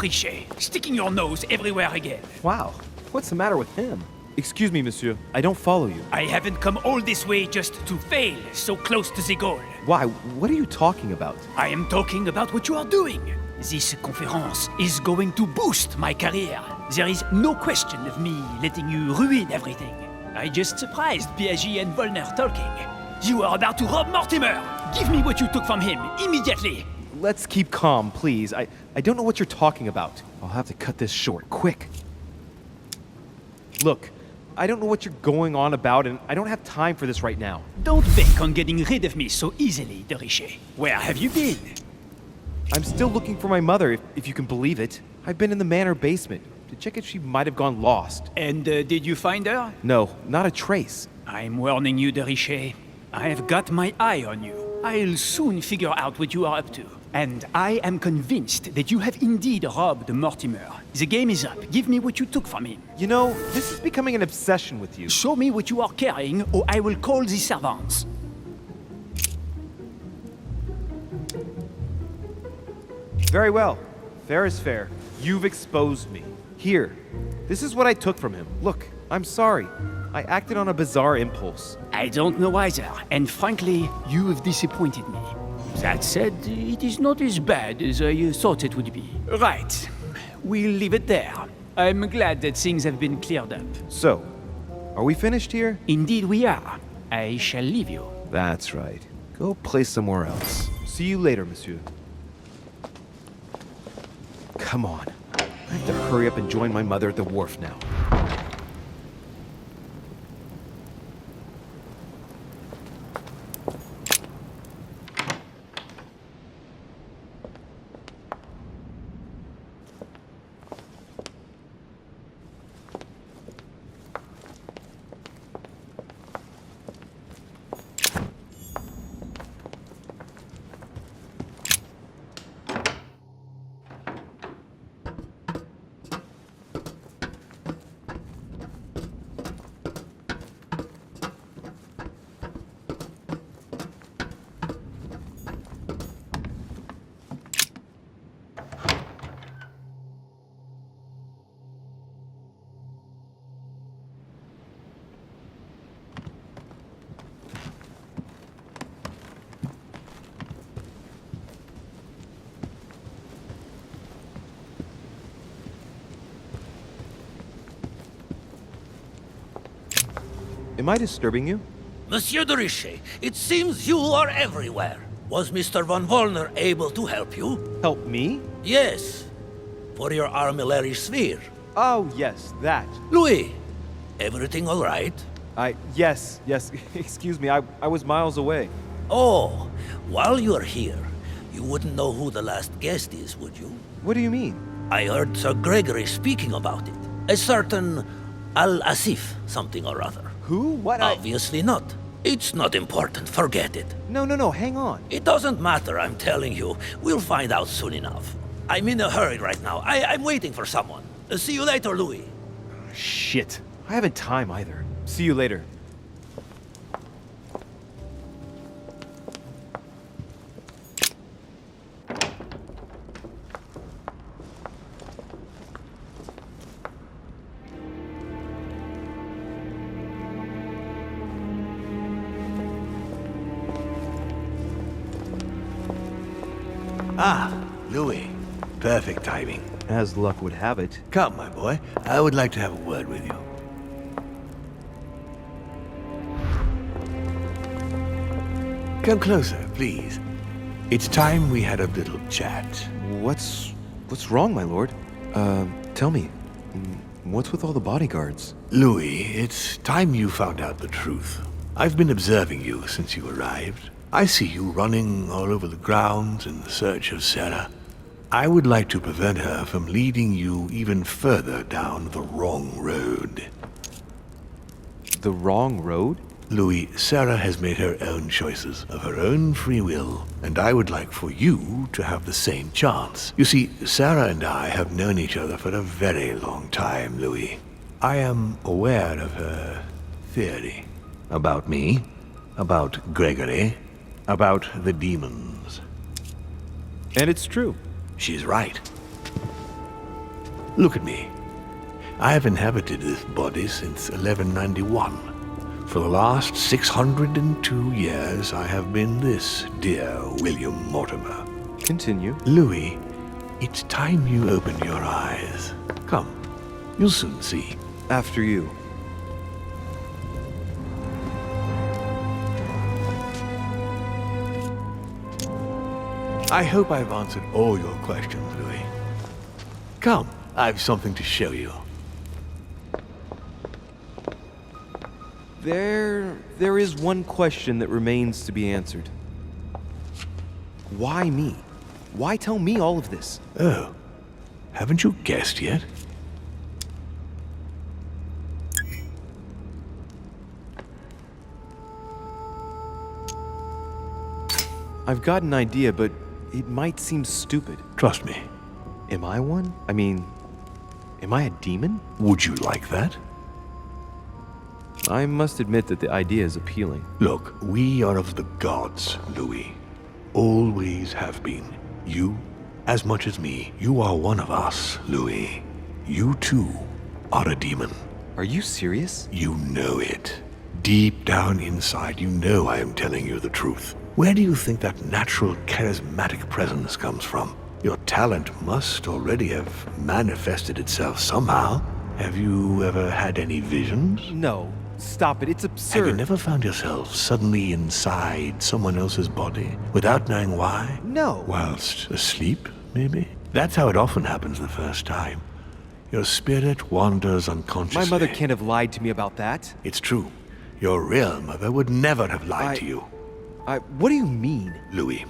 Richet, sticking your nose everywhere again. Wow, what's the matter with him? Excuse me, monsieur. I don't follow you. I haven't come all this way just to fail so close to the goal. Why? What are you talking about? I am talking about what you are doing. This conference is going to boost my career. There is no question of me letting you ruin everything. I just surprised Piaget and Volner talking. You are about to rob Mortimer. Give me what you took from him, immediately. Let's keep calm, please. I don't know what you're talking about. I'll have to cut this short, quick. Look, I don't know what you're going on about, and I don't have time for this right now. Don't bank on getting rid of me so easily, de Richet. Where have you been? I'm still looking for my mother, if you can believe it. I've been in the manor basement to check if she might have gone lost. And did you find her? No, not a trace. I'm warning you, de Richet. I've got my eye on you. I'll soon figure out what you are up to. And I am convinced that you have indeed robbed Mortimer. The game is up. Give me what you took from him. You know, this is becoming an obsession with you. Show me what you are carrying, or I will call the servants. Very well. Fair is fair. You've exposed me. Here. This is what I took from him. Look, I'm sorry. I acted on a bizarre impulse. I don't know either, and frankly, you have disappointed me. That said, it is not as bad as I thought it would be. Right. We'll leave it there. I'm glad that things have been cleared up. So, are we finished here? Indeed we are. I shall leave you. That's right. Go play somewhere else. See you later, monsieur. Come on. I have to hurry up and join my mother at the wharf now. Am I disturbing you? Monsieur de Richet, it seems you are everywhere. Was Mr. von Wollner able to help you? Help me? Yes. For your armillary sphere. Oh, yes, that. Louis, everything all right? Yes. Excuse me, I was miles away. Oh, while you're here, you wouldn't know who the last guest is, would you? What do you mean? I heard Sir Gregory speaking about it. A certain Al-Asif something or other. Who? What? Obviously not. It's not important, forget it. No, hang on. It doesn't matter, I'm telling you. We'll find out soon enough. I'm in a hurry right now. I'm waiting for someone. See you later, Louis. Shit. I haven't time either. See you later. Ah, Louis. Perfect timing. As luck would have it. Come, my boy. I would like to have a word with you. Come closer, please. It's time we had a little chat. What's wrong, my lord? Tell me. What's with all the bodyguards? Louis, it's time you found out the truth. I've been observing you since you arrived. I see you running all over the grounds in search of Sarah. I would like to prevent her from leading you even further down the wrong road. The wrong road? Louis, Sarah has made her own choices of her own free will, and I would like for you to have the same chance. You see, Sarah and I have known each other for a very long time, Louis. I am aware of her theory. About me, about Gregory, about the demons. And it's true. She's right. Look at me. I have inhabited this body since 1191. For the last 602 years, I have been this dear William Mortimer. Continue. Louis, it's time you opened your eyes. Come, you'll soon see. After you. I hope I've answered all your questions, Louis. Come, I've something to show you. There is one question that remains to be answered. Why me? Why tell me all of this? Oh, haven't you guessed yet? I've got an idea, but it might seem stupid. Trust me. Am I one? I mean, am I a demon? Would you like that? I must admit that the idea is appealing. Look, we are of the gods, Louis. Always have been. You, as much as me, you are one of us, Louis. You too are a demon. Are you serious? You know it. Deep down inside, you know I am telling you the truth. Where do you think that natural, charismatic presence comes from? Your talent must already have manifested itself somehow. Have you ever had any visions? No. Stop it. It's absurd. Have you never found yourself suddenly inside someone else's body without knowing why? No. Whilst asleep, maybe? That's how it often happens the first time. Your spirit wanders unconsciously. My mother can't have lied to me about that. It's true. Your real mother would never have lied to you. What do you mean? Louis,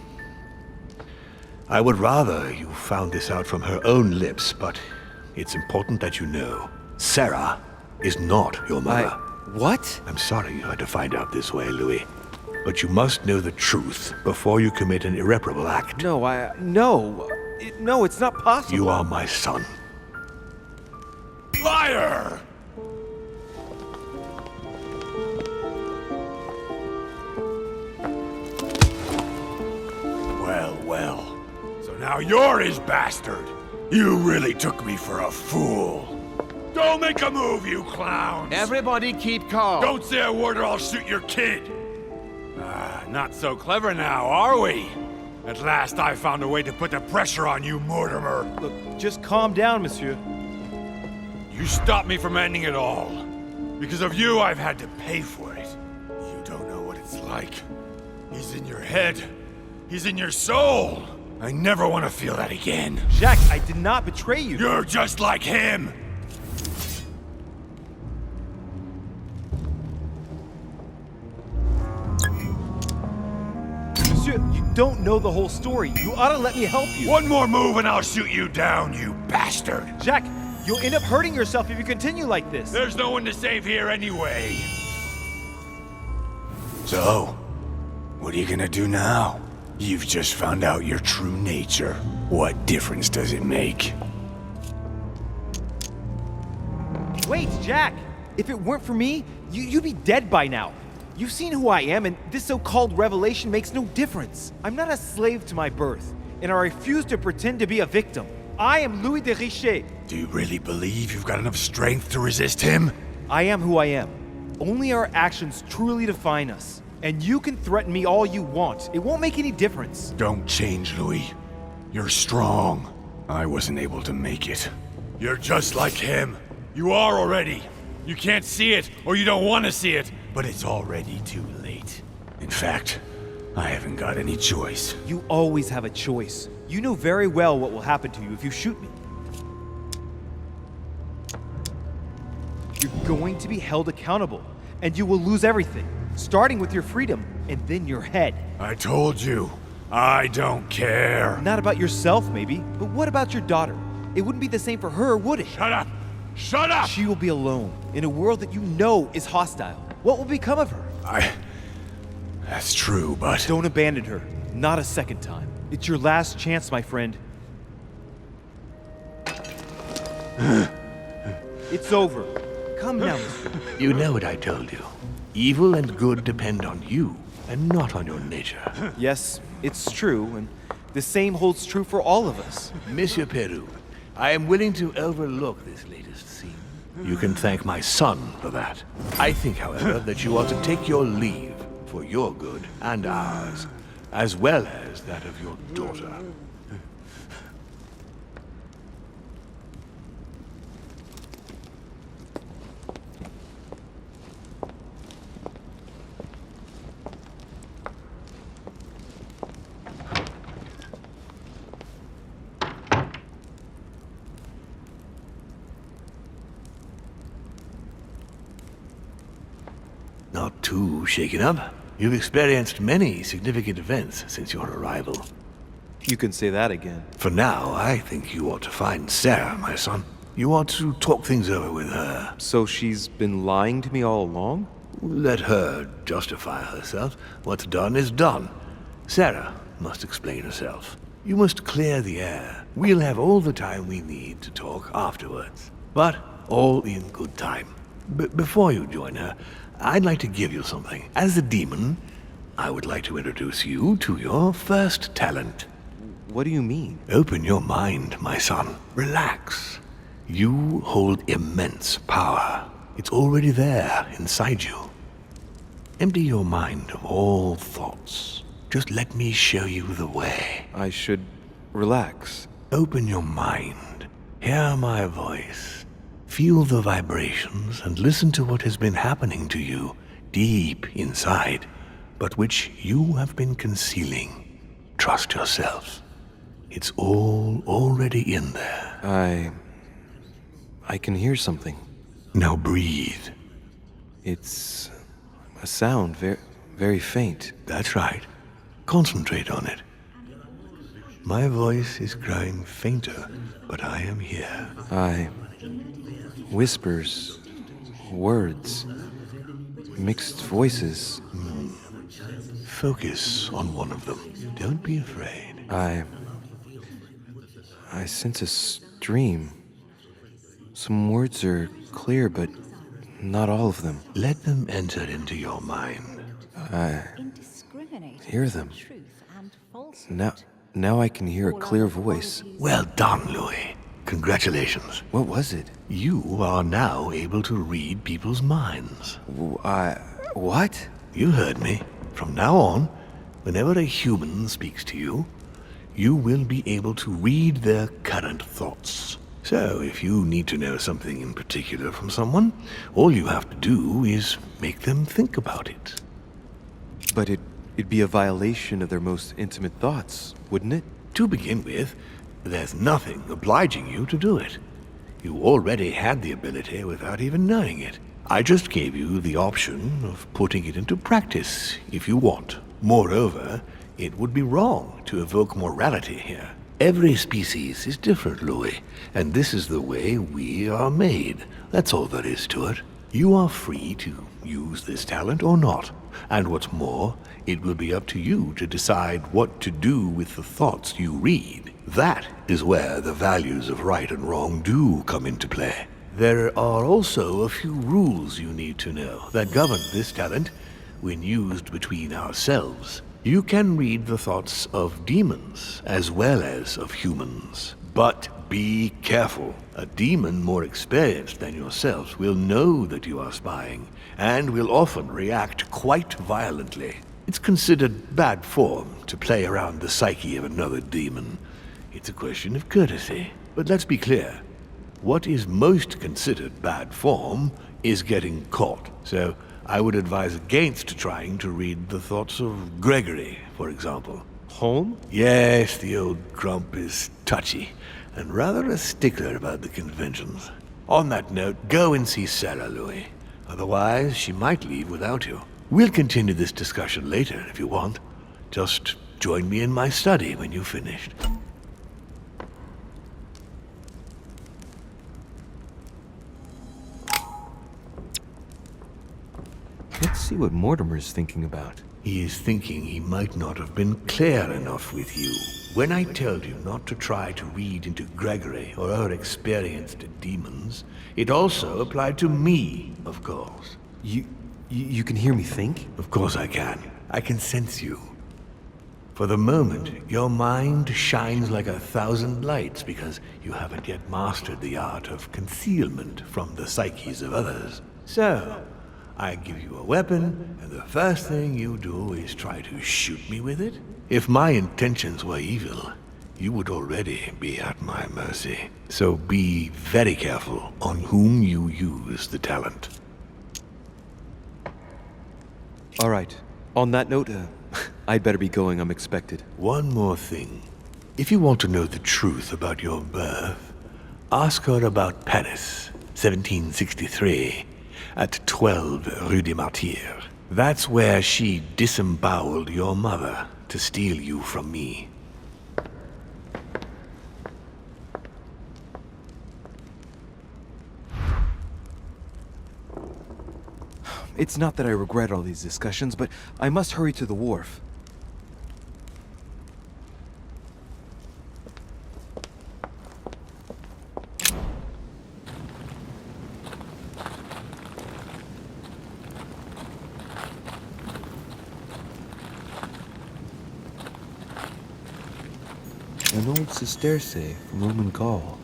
I would rather you found this out from her own lips, but it's important that you know. Sarah is not your mother. What? I'm sorry you had to find out this way, Louis. But you must know the truth before you commit an irreparable act. No, no, it's not possible. You are my son. Liar! Well. So now you're his bastard. You really took me for a fool. Don't make a move, you clowns! Everybody keep calm. Don't say a word or I'll shoot your kid! Not so clever now, are we? At last I found a way to put the pressure on you, Mortimer. Look, just calm down, monsieur. You stopped me from ending it all. Because of you, I've had to pay for it. You don't know what it's like. He's in your head. He's in your soul. I never want to feel that again. Jack, I did not betray you. You're just like him! Monsieur, you don't know the whole story. You ought to let me help you. One more move and I'll shoot you down, you bastard! Jack, you'll end up hurting yourself if you continue like this. There's no one to save here anyway. So, what are you gonna do now? You've just found out your true nature. What difference does it make? Wait, Jack! If it weren't for me, you'd be dead by now. You've seen who I am, and this so-called revelation makes no difference. I'm not a slave to my birth, and I refuse to pretend to be a victim. I am Louis de Richet. Do you really believe you've got enough strength to resist him? I am who I am. Only our actions truly define us. And you can threaten me all you want. It won't make any difference. Don't change, Louis. You're strong. I wasn't able to make it. You're just like him. You are already. You can't see it, or you don't want to see it, but it's already too late. In fact, I haven't got any choice. You always have a choice. You know very well what will happen to you if you shoot me. You're going to be held accountable, and you will lose everything, starting with your freedom, and then your head. I told you, I don't care. Not about yourself, maybe, but what about your daughter? It wouldn't be the same for her, would it? Shut up! Shut up! She will be alone, in a world that you know is hostile. What will become of her? That's true, but... Don't abandon her. Not a second time. It's your last chance, my friend. It's over. Come now, monsieur. You know what I told you. Evil and good depend on you, and not on your nature. Yes, it's true, and the same holds true for all of us. Monsieur Peru, I am willing to overlook this latest scene. You can thank my son for that. I think, however, that you ought to take your leave for your good and ours, as well as that of your daughter. Not too shaken up. You've experienced many significant events since your arrival. You can say that again. For now, I think you ought to find Sarah, my son. You ought to talk things over with her. So she's been lying to me all along? Let her justify herself. What's done is done. Sarah must explain herself. You must clear the air. We'll have all the time we need to talk afterwards. But all in good time. Before you join her, I'd like to give you something. As a demon, I would like to introduce you to your first talent. What do you mean? Open your mind, my son. Relax. You hold immense power. It's already there inside you. Empty your mind of all thoughts. Just let me show you the way. I should relax. Open your mind. Hear my voice. Feel the vibrations and listen to what has been happening to you deep inside, but which you have been concealing. Trust yourself. It's all already in there. I can hear something. Now breathe. It's a sound, very faint. That's right. Concentrate on it. My voice is growing fainter, but I am here. Whispers, words, mixed voices. Focus on one of them. Don't be afraid. I sense a stream. Some words are clear, but not all of them. Let them enter into your mind. I hear them. Now I can hear a clear voice. Well done, Louis. Congratulations. What was it? You are now able to read people's minds. What? You heard me. From now on, whenever a human speaks to you, you will be able to read their current thoughts. So, if you need to know something in particular from someone, all you have to do is make them think about it. But it'd be a violation of their most intimate thoughts, wouldn't it? To begin with, there's nothing obliging you to do it. You already had the ability without even knowing it. I just gave you the option of putting it into practice if you want. Moreover, it would be wrong to evoke morality here. Every species is different, Louis, and this is the way we are made. That's all there is to it. You are free to use this talent or not. And what's more, it will be up to you to decide what to do with the thoughts you read. That is where the values of right and wrong do come into play. There are also a few rules you need to know that govern this talent when used between ourselves. You can read the thoughts of demons as well as of humans. But be careful. A demon more experienced than yourself will know that you are spying and will often react quite violently. It's considered bad form to play around the psyche of another demon. It's a question of courtesy. But let's be clear. What is most considered bad form is getting caught. So I would advise against trying to read the thoughts of Gregory, for example. Home? Yes, the old grump is touchy and rather a stickler about the conventions. On that note, go and see Sarah, Louis. Otherwise, she might leave without you. We'll continue this discussion later if you want. Just join me in my study when you've finished. Let's see what Mortimer's thinking about. He is thinking he might not have been clear enough with you. When I told you not to try to read into Gregory or our experienced demons, it also applied to me, of course. You can hear me think? Of course I can. I can sense you. For the moment, your mind shines like 1,000 lights because you haven't yet mastered the art of concealment from the psyches of others. So, I give you a weapon, and the first thing you do is try to shoot me with it? If my intentions were evil, you would already be at my mercy. So be very careful on whom you use the talent. All right. On that note, I'd better be going. I'm expected. One more thing. If you want to know the truth about your birth, ask her about Paris, 1763, at 12 Rue des Martyrs. That's where she disemboweled your mother to steal you from me. It's not that I regret all these discussions, but I must hurry to the wharf. An old sesterce from Roman Gaul.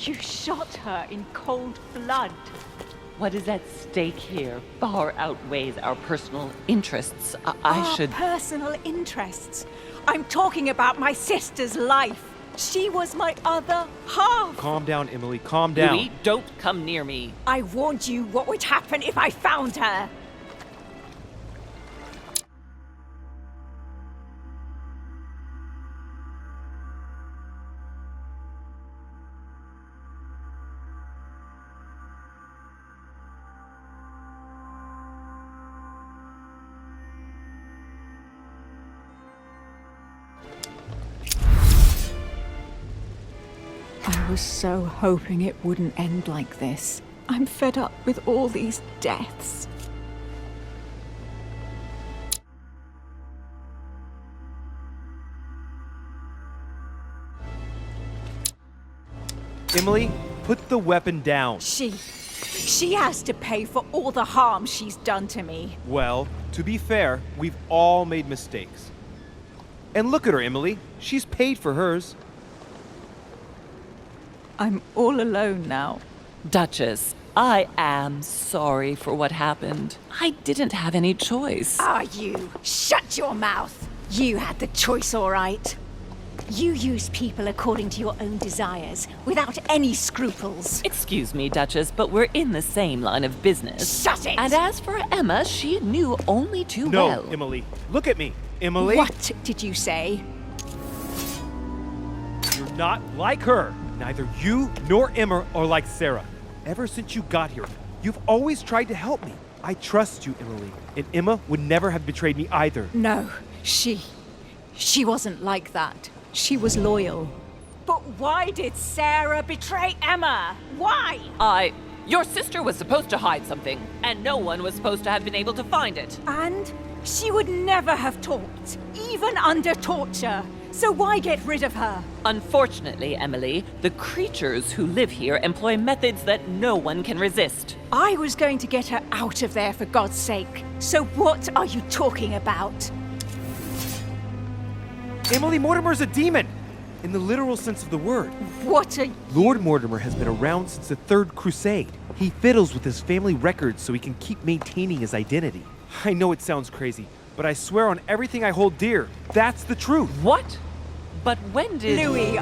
You shot her in cold blood. What is at stake here far outweighs our personal interests. I Our should... personal interests. I'm talking about my sister's life. She was my other half. Calm down, Emily. Calm down. Louis, don't come near me. I warned you what would happen if I found her. I was so hoping it wouldn't end like this. I'm fed up with all these deaths. Emily, put the weapon down. She has to pay for all the harm she's done to me. Well, to be fair, we've all made mistakes. And look at her, Emily. She's paid for hers. I'm all alone now. Duchess, I am sorry for what happened. I didn't have any choice. Ah, you! Shut your mouth! You had the choice, all right. You used people according to your own desires, without any scruples. Excuse me, Duchess, but we're in the same line of business. Shut it! And as for Emma, she knew only too No, well. Emily. Look at me. Emily. What did you say? You're not like her. Neither you nor Emma are like Sarah. Ever since you got here, you've always tried to help me. I trust you, Emily. And Emma would never have betrayed me either. No, she wasn't like that. She was loyal. But why did Sarah betray Emma? Why? Your sister was supposed to hide something, and no one was supposed to have been able to find it. And she would never have talked, even under torture. So why get rid of her? Unfortunately, Emily, the creatures who live here employ methods that no one can resist. I was going to get her out of there for God's sake. So what are you talking about? Emily Mortimer's a demon, in the literal sense of the word. What are... Lord Mortimer has been around since the Third Crusade. He fiddles with his family records so he can keep maintaining his identity. I know it sounds crazy, but I swear on everything I hold dear, that's the truth. What? But when did... Louis,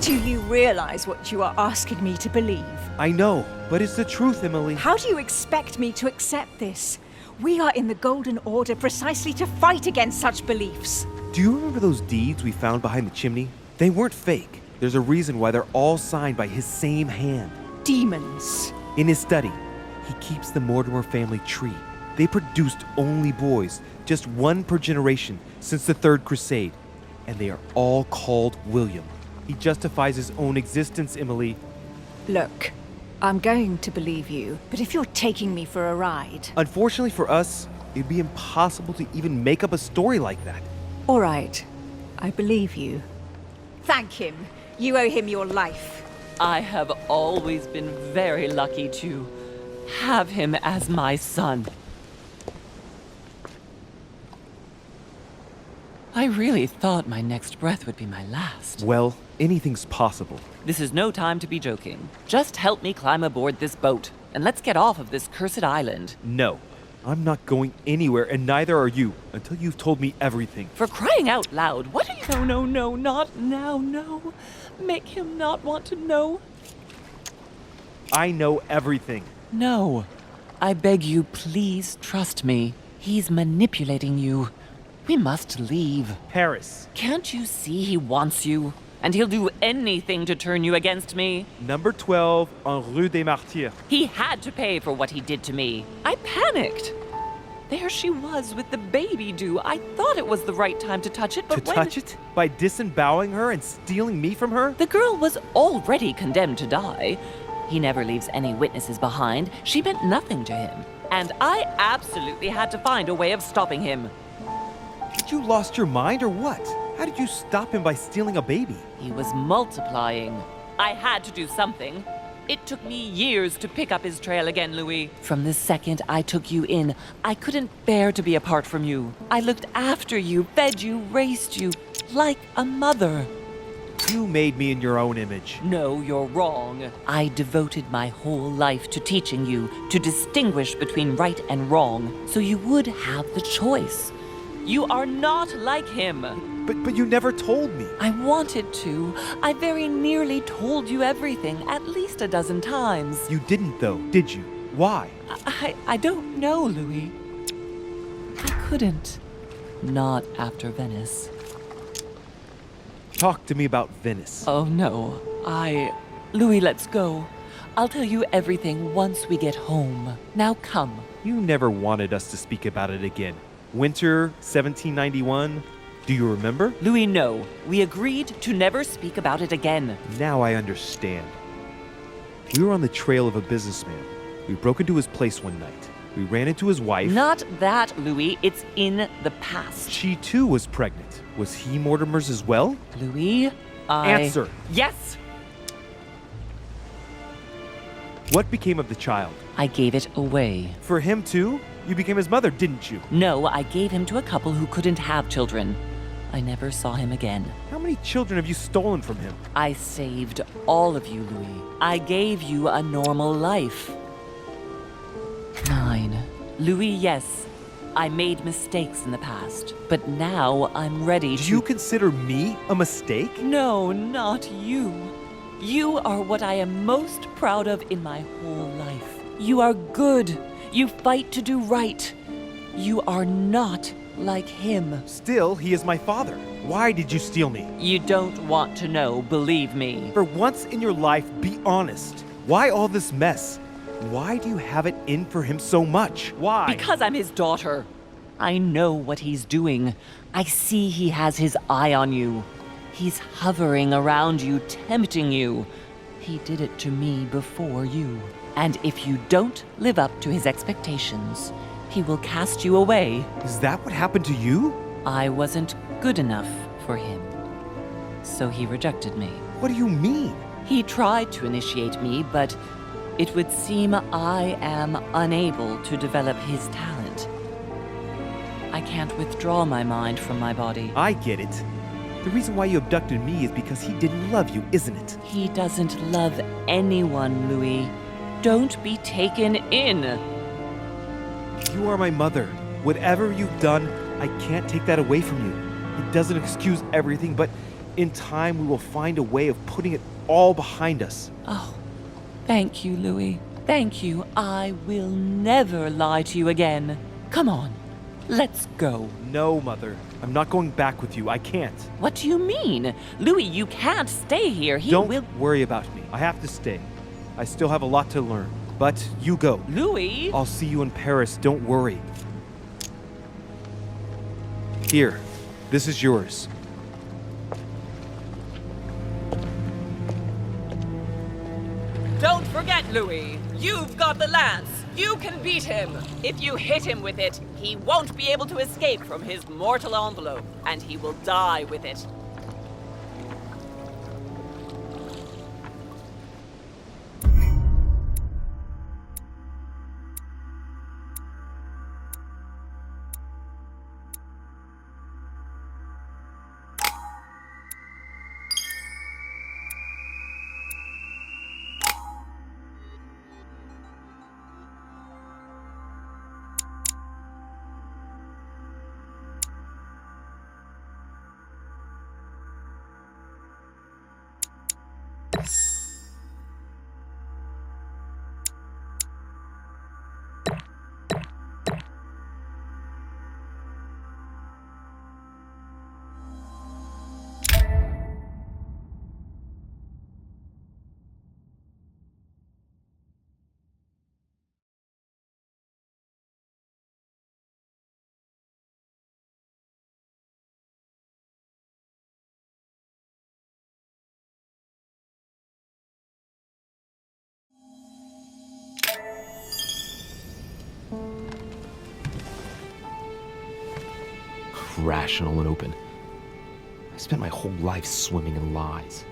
Do you realize what you are asking me to believe? I know, but it's the truth, Emily. How do you expect me to accept this? We are in the Golden Order precisely to fight against such beliefs. Do you remember those deeds we found behind the chimney? They weren't fake. There's a reason why they're all signed by his same hand. Demons. In his study, he keeps the Mortimer family tree. They produced only boys, just one per generation since the Third Crusade, and they are all called William. He justifies his own existence, Emily. Look, I'm going to believe you, but if you're taking me for a ride... Unfortunately for us, it'd be impossible to even make up a story like that. All right, I believe you. Thank him. You owe him your life. I have always been very lucky to have him as my son. I really thought my next breath would be my last. Well, anything's possible. This is no time to be joking. Just help me climb aboard this boat, and let's get off of this cursed island. No, I'm not going anywhere, and neither are you, until you've told me everything. For crying out loud, what are you... No, not now, no. Make him not want to know. I know everything. No. I beg you, please trust me. He's manipulating you. We must leave. Paris. Can't you see he wants you? And he'll do anything to turn you against me. Number 12 on Rue des Martyrs. He had to pay for what he did to me. I panicked. There she was with the baby due. I thought it was the right time to touch it, but touch it? By disemboweling her and stealing me from her? The girl was already condemned to die. He never leaves any witnesses behind. She meant nothing to him. And I absolutely had to find a way of stopping him. Did you lost your mind or what? How did you stop him by stealing a baby? He was multiplying. I had to do something. It took me years to pick up his trail again, Louis. From the second I took you in, I couldn't bear to be apart from you. I looked after you, fed you, raised you, like a mother. You made me in your own image. No, you're wrong. I devoted my whole life to teaching you to distinguish between right and wrong, so you would have the choice. You are not like him. But you never told me. I wanted to. I very nearly told you everything, at least a dozen times. You didn't though, did you? Why? I don't know, Louis. I couldn't. Not after Venice. Talk to me about Venice. Oh, no. Louis, let's go. I'll tell you everything once we get home. Now come. You never wanted us to speak about it again. Winter 1791. Do you remember? Louis, no. We agreed to never speak about it again. Now I understand. We were on the trail of a businessman. We broke into his place one night. We ran into his wife. Not that, Louis. It's in the past. She too was pregnant. Was he Mortimer's as well? Louis, Answer. Yes! What became of the child? I gave it away. For him too? You became his mother, didn't you? No, I gave him to a couple who couldn't have children. I never saw him again. How many children have you stolen from him? I saved all of you, Louis. I gave you a normal life. 9. Louis, yes. I made mistakes in the past, but now I'm ready to... Do you consider me a mistake? No, not you. You are what I am most proud of in my whole life. You are good. You fight to do right. You are not like him. Still, he is my father. Why did you steal me? You don't want to know, believe me. For once in your life, be honest. Why all this mess? Why do you have it in for him so much? Why? Because I'm his daughter. I know what he's doing. I see he has his eye on you. He's hovering around you, tempting you. He did it to me before you. And if you don't live up to his expectations, he will cast you away. Is that what happened to you? I wasn't good enough for him. So he rejected me. What do you mean? He tried to initiate me, but it would seem I am unable to develop his talent. I can't withdraw my mind from my body. I get it. The reason why you abducted me is because he didn't love you, isn't it? He doesn't love anyone, Louis. Don't be taken in. You are my mother. Whatever you've done, I can't take that away from you. It doesn't excuse everything, but in time we will find a way of putting it all behind us. Oh, thank you, Louis. Thank you. I will never lie to you again. Come on, let's go. No, Mother. I'm not going back with you. I can't. What do you mean? Louis, you can't stay here. Don't worry about me. I have to stay. I still have a lot to learn. But you go. Louis! I'll see you in Paris. Don't worry. Here. This is yours. Don't forget, Louis. You've got the lance. You can beat him. If you hit him with it, he won't be able to escape from his mortal envelope, and he will die with it. Rational and open. I spent my whole life swimming in lies.